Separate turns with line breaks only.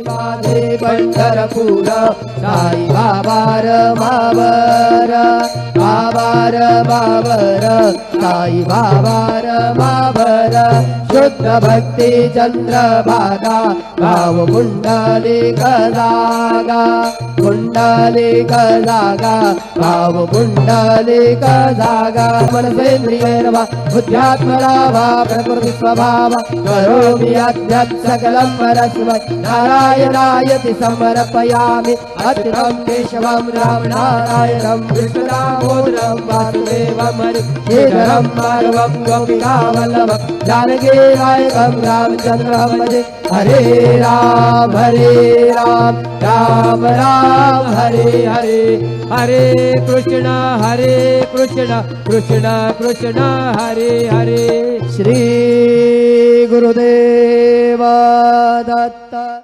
माझे पंढरपूर साई बाबार बाबर बाबार बाबर साई बाबार बाबर शुद्ध भक्ती चंद्रभागा भाव पुंडलिक जागा पुंडलिक जागा भाव पुंडलिक जागा मनसेंद्रियैर्वा बुद्ध्यात्मना वा प्रकृति स्वभाव करोमि यद्यत् सकलं परस्मै नारायणायति समर्पयामि अच्युतं केशवं रामनारायणं कृष्णदामोदरं वासुदेवं हरिश्रीधरं माधवं गोपिकावल्लभं जानकीनायकं रामचन्द्रं भजे हरे राम राम राम हरे हरे हरे कृष्ण कृष्ण कृष्ण हरे हरे श्री गुरुदेव दत्त।